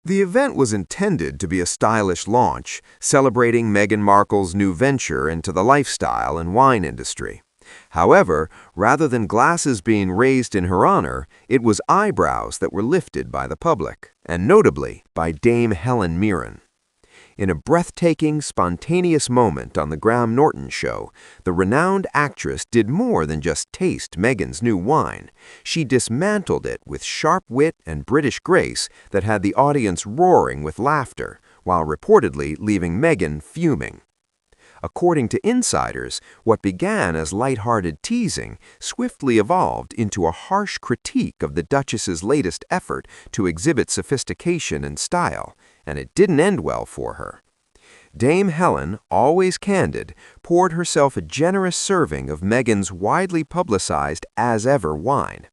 The event was intended to be a stylish launch, celebrating Meghan Markle's new venture into the lifestyle and wine industry. However, rather than glasses being raised in her honor, it was eyebrows that were lifted by the public, and notably by Dame Helen Mirren. In a breathtaking, spontaneous moment on the Graham Norton Show, the renowned actress did more than just taste Meghan's new wine. She dismantled it with sharp wit and British grace that had the audience roaring with laughter, while reportedly leaving Meghan fuming. According to insiders, what began as light-hearted teasing swiftly evolved into a harsh critique of the Duchess's latest effort to exhibit sophistication and style, and it didn't end well for her. Dame Helen, always candid, poured herself a generous serving of Meghan's widely publicized as-ever wine.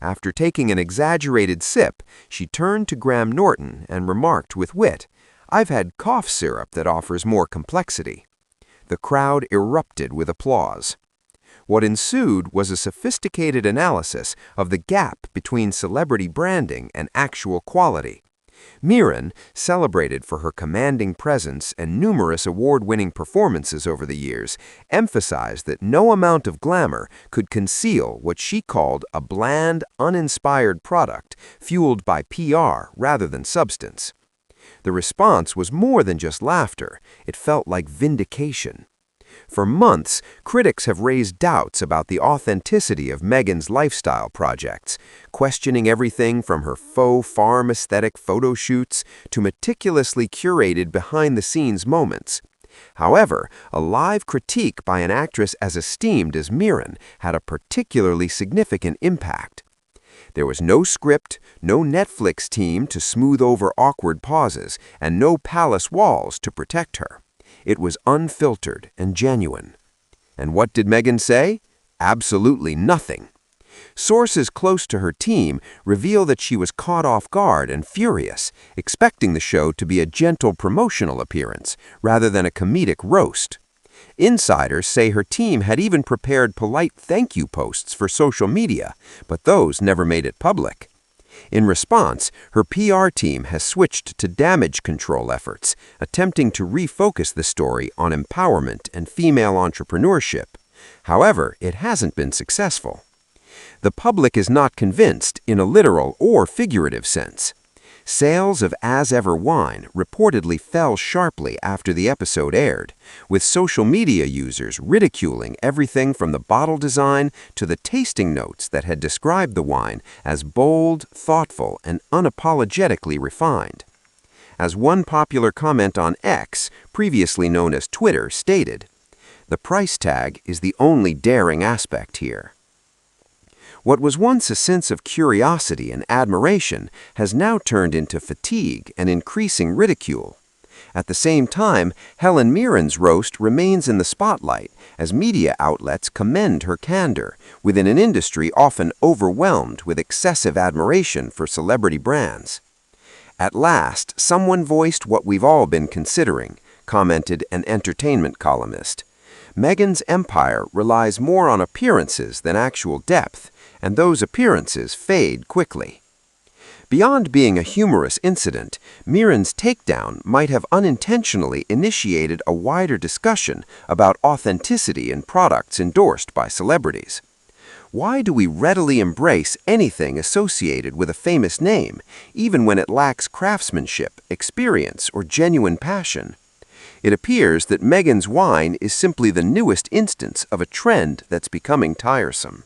After taking an exaggerated sip, she turned to Graham Norton and remarked with wit, "I've had cough syrup that offers more complexity." The crowd erupted with applause. What ensued was a sophisticated analysis of the gap between celebrity branding and actual quality. Mirren, celebrated for her commanding presence and numerous award-winning performances over the years, emphasized that no amount of glamour could conceal what she called a bland, uninspired product fueled by PR rather than substance. The response was more than just laughter. It felt like vindication. For months, critics have raised doubts about the authenticity of Meghan's lifestyle projects, questioning everything from her faux farm aesthetic photo shoots to meticulously curated behind-the-scenes moments. However, a live critique by an actress as esteemed as Mirren had a particularly significant impact. There was no script, no Netflix team to smooth over awkward pauses, and no palace walls to protect her. It was unfiltered and genuine. And what did Meghan say? Absolutely nothing. Sources close to her team reveal that she was caught off guard and furious, expecting the show to be a gentle promotional appearance rather than a comedic roast. Insiders say her team had even prepared polite thank you posts for social media, but those never made it public. In response, her PR team has switched to damage control efforts, attempting to refocus the story on empowerment and female entrepreneurship. However, it hasn't been successful. The public is not convinced in a literal or figurative sense. Sales of as-ever wine reportedly fell sharply after the episode aired, with social media users ridiculing everything from the bottle design to the tasting notes that had described the wine as bold, thoughtful, and unapologetically refined. As one popular comment on X, previously known as Twitter, stated, "The price tag is the only daring aspect here." What was once a sense of curiosity and admiration has now turned into fatigue and increasing ridicule. At the same time, Helen Mirren's roast remains in the spotlight as media outlets commend her candor within an industry often overwhelmed with excessive admiration for celebrity brands. "At last, someone voiced what we've all been considering," commented an entertainment columnist. Meghan's empire relies more on appearances than actual depth, and those appearances fade quickly. Beyond being a humorous incident, Mirren's takedown might have unintentionally initiated a wider discussion about authenticity in products endorsed by celebrities. Why do we readily embrace anything associated with a famous name, even when it lacks craftsmanship, experience, or genuine passion? It appears that Meghan's wine is simply the newest instance of a trend that's becoming tiresome.